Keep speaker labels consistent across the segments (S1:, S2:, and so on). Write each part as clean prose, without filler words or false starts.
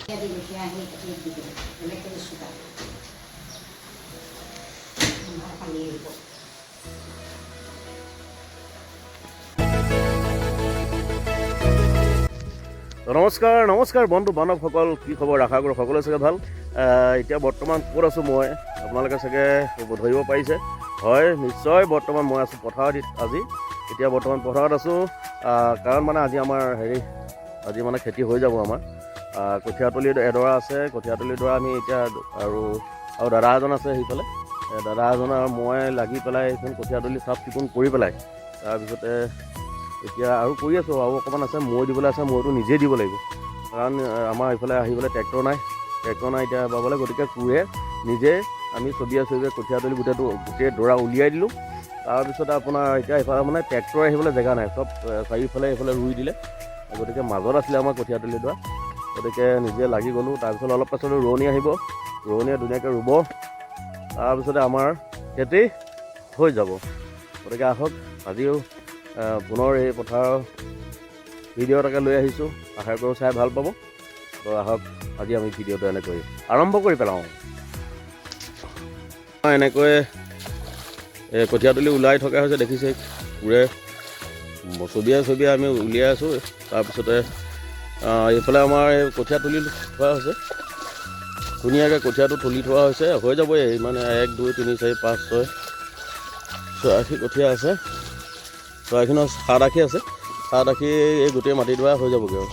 S1: নমস্কাৰ নমস্কাৰ বন্ধু বান্ধৱসকল, কি খবৰ? আশা কৰোঁ সকলোৱে চাগে ভাল। এতিয়া বৰ্তমান ক'ত আছোঁ মই, আপোনালোকে চাগে ধৰিব পাৰিছে। হয়, নিশ্চয় বৰ্তমান মই আছোঁ পথাৰত আজি। এতিয়া বৰ্তমান পথাৰত আছোঁ কাৰণ মানে আজি আমাৰ আজি মানে খেতি হৈ যাব। আমাৰ কঠীয়াতলি এডৰা আছে, কঠীয়াতলি ডৰা আমি এতিয়া আৰু দাদা এজন আছে সেইফালে। দাদা এজন আৰু মই লাগি পেলাই এইখন কঠীয়াতলি চাফ চিকুণ কৰি পেলাই তাৰপিছতে এতিয়া আৰু কৰি আছোঁ। আৰু অকণমান আছে, মৈ দিবলৈ আছে, মৈটো নিজেই দিব লাগিব কাৰণ আমাৰ এইফালে আহিবলৈ ট্ৰেক্টৰ নাই এতিয়া বাবলৈ। গতিকে কোৰে নিজে আমি চবিয়াই কঠীয়াতলি গোটেই ডৰা উলিয়াই দিলোঁ। তাৰপিছতে আপোনাৰ এতিয়া এইফালে মানে ট্ৰেক্টৰ আহিবলৈ জেগা নাই, চব চাৰিওফালে এইফালে ৰুই দিলে। গতিকে মাজত আছিলে আমাৰ কঠীয়াতলি ডৰা, গতিকে নিজে লাগি গ'লোঁ। তাৰপিছত অলপ পাছত ৰোৱনী আহিব, ৰোৱনীয়ে ধুনীয়াকৈ ৰুব, তাৰপিছতে আমাৰ খেতি হৈ যাব। গতিকে আহক, আজিও পুনৰ এই পথাৰৰ ভিডিঅ' এটাকে লৈ আহিছোঁ। আশা কৰোঁ চাই ভাল পাব। তো আহক, আজি আমি ভিডিঅ'টো এনেকৈ আৰম্ভ কৰি পেলাওঁ। এনেকৈ কঠীয়াতলি ওলাই থকা হৈছে, দেখিছে কোৰে চবিয়াই আমি উলিয়াই আছোঁ। তাৰপিছতে এইফালে আমাৰ এই কঠীয়া তুলি থোৱা হৈছে, ধুনীয়াকৈ কঠীয়াটো তুলি থোৱা হৈছে। হৈ যাবই মানে 1 2 3 4 5 6 6 কঠীয়া আছে, 7 আশী আছে। 7 আশী এই গোটেই মাটিডৰা হৈ যাবগৈ আৰু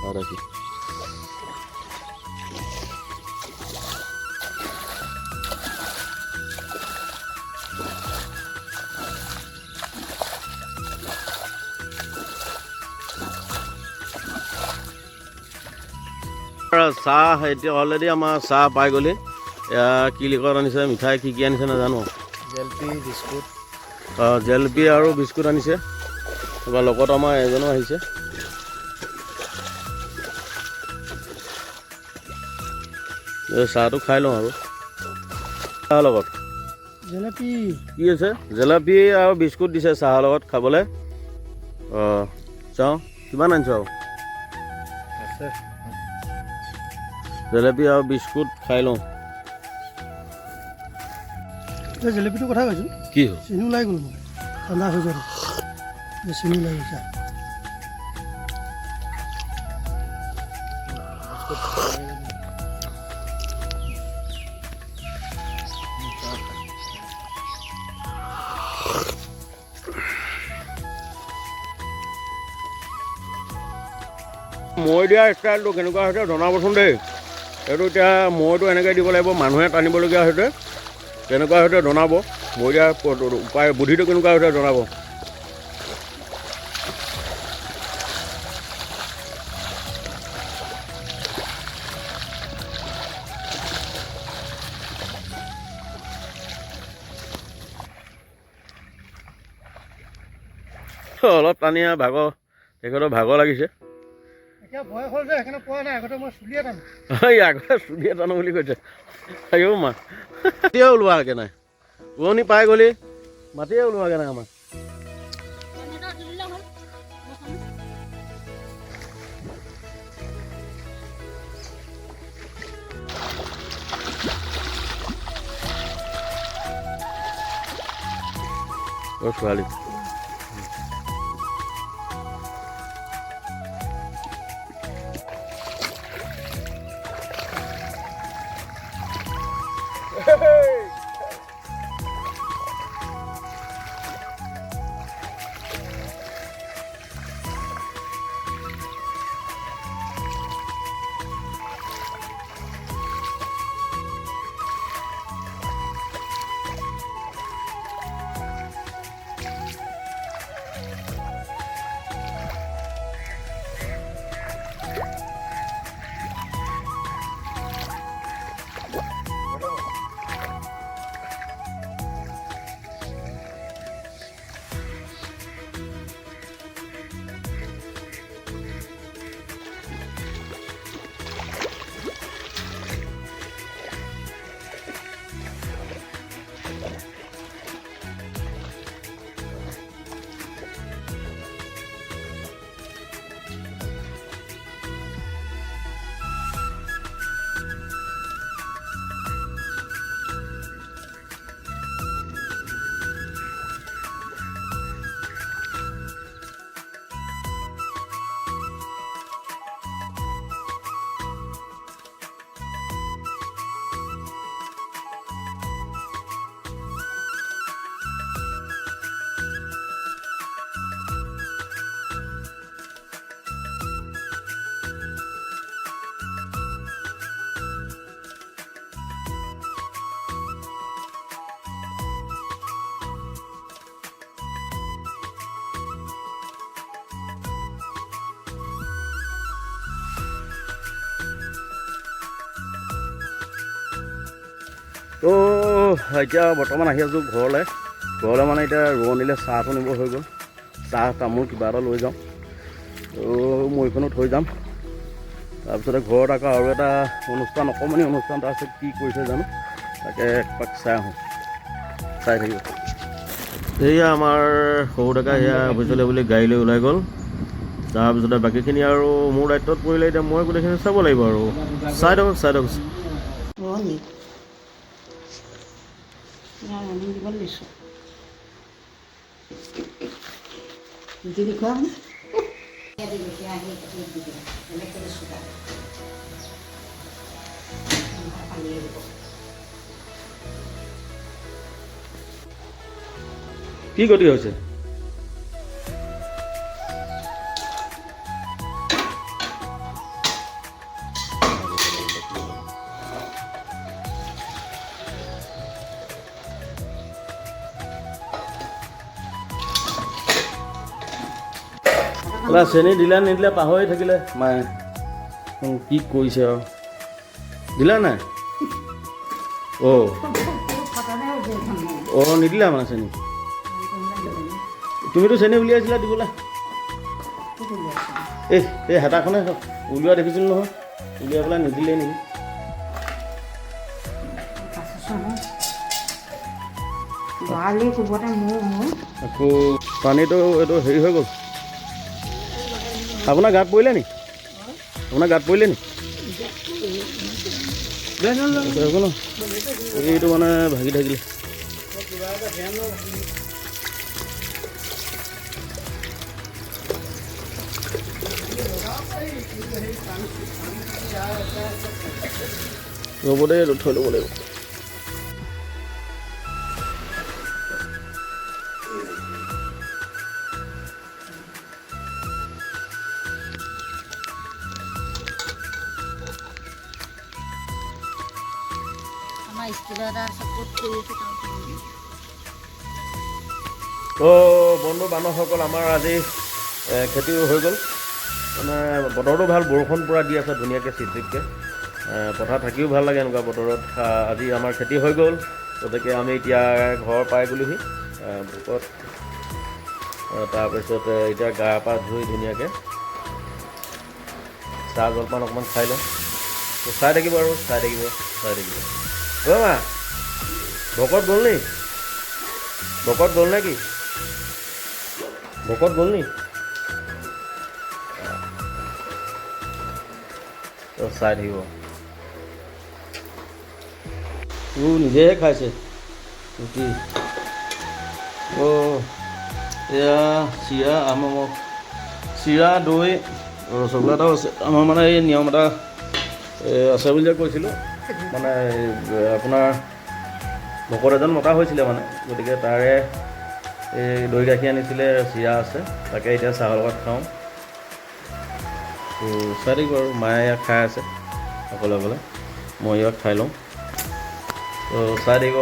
S1: 7 আশী। চাহ এতিয়া অলৰেডি আমাৰ চাহ পাই গ'লি। এয়া কি লিখত আনিছে, মিঠাই কি কি আনিছে নাজানো।
S2: জেলপি বিস্কুট,
S1: জেলপি আৰু বিস্কুট আনিছে। এবাৰ লগত আমাৰ এজনো আহিছে। চাহটো খাই লওঁ আৰু চাহৰ লগত
S2: জেলেপি
S1: কি আছে, জেলেপি আৰু বিস্কুট দিছে চাহৰ লগত খাবলৈ। চাওঁ কিমান আনিছ আৰু
S2: আছে,
S1: জেলেপি আৰু বিস্কুট খাই লওঁ।
S2: জেলেপিটোৰ কথা কৈছোঁ,
S1: কি হ'ল?
S2: চেনি ওলাই গ'ল, মই ঠাণ্ডা হৈ যাব, চেনি ওলাই গৈছে।
S1: মৈ দিয়া ষ্টাইলটো কেনেকুৱা হৈছে জনাবচোন দেই। এইটো এতিয়া মৈটো এনেকৈ দিব লাগিব, মানুহে টানিবলগীয়া হৈছে, কেনেকুৱা হৈছে জনাব। মৈ দিয়া উপায় বুদ্ধিটো কেনেকুৱা হৈছে জনাব। অলপ টানি ভাগৰ, তেখেতৰ ভাগৰ লাগিছে।
S2: এতিয়া বয়স হ'ল যে সেইকাৰণে পোৱা নাই, আগতে মই চুলিয়ে টানো।
S1: আগতে চুলিয়ে টানো বুলি কৈছে। আইও মা, মাটিয়ে ওলোৱাগৈ নাই, পুৰণি পাই গ'লি, মাটিয়ে ওলোৱাগৈ নাই আমাৰ। ছোৱালী তো এতিয়া বৰ্তমান আহি আছোঁ ঘৰলৈ মানে এতিয়া ৰোৱনীলৈ চাহটো নিব হৈ গ'ল চাহ তামোল কিবা এটা লৈ যাওঁ তো মৈখনো থৈ যাম তাৰপিছতে ঘৰত আকৌ আৰু এটা অনুষ্ঠান অকণমানি অনুষ্ঠান এটা আছে কি কৰিছে জানো তাকে একপাক চাই আহোঁ চাই থাকিব সেয়া আমাৰ সৰু ডেকা সেয়া অফিচলৈ বুলি গাড়ী লৈ ওলাই গ'ল তাৰপিছতে বাকীখিনি আৰু মোৰ দায়িত্বত পৰিলে এতিয়া মই গোটেইখিনি চাব লাগিব আৰু চাই দিয়ক কি গতি হৈছে চেনি দিলা নিদিলে পাহৰি থাকিলে মায়ে কি কৰিছে আৰু দিলা নাই অঁ নিদিলা মানে চেনি তুমিতো চেনি উলিয়াইছিলা দিবলৈ এই হেতাখনে উলিওৱা দেখিছিলোঁ নহয় উলিয়াই পেলাই নিদিলে নেকি আকৌ পানীটো এইটো হেৰি হৈ গ'ল আপোনাৰ গাত পৰিলে নি এইটো মানে ভাগি থাকিলে ৰ'ব দেই থৈ ল'ব লাগিব তো বন্ধু বান্ধৱসকল আমাৰ আজি খেতি হৈ গ'ল মানে বতৰটো ভাল বৰষুণ পূৰা দি আছে ধুনীয়াকৈ চিপচিপকৈ পথাৰ থাকিও ভাল লাগে এনেকুৱা বতৰত আজি আমাৰ খেতি হৈ গ'ল গতিকে আমি এতিয়া ঘৰ পাই গ'লোহি ভোকত তাৰপিছত এতিয়া গা পা ধুই ধুনীয়াকৈ চাহ জলপান অকণমান খাই লওঁ তো চাই থাকিব অ' মা ভকত গ'ল নি তো চাই থাকিব নিজেহে খাইছে ৰুটি এয়া চিৰা চিৰা দৈ ৰসগোল্লা এটাও আছে আমাৰ মানে এই নিয়ম এটা আছে বুলি যে কৈছিলোঁ মানে আপোনাৰ ভকত এজন মতা হৈছিলে মানে গতিকে তাৰে এই দৈ গাখীৰ আনিছিলে চিৰা আছে তাকে এতিয়া চাহৰ লগত খাওঁ তো চাই থাকিব আৰু মায়ে ইয়াক খাই আছে অকলে মই ইয়াক খাই লওঁ তো চাই থাকিব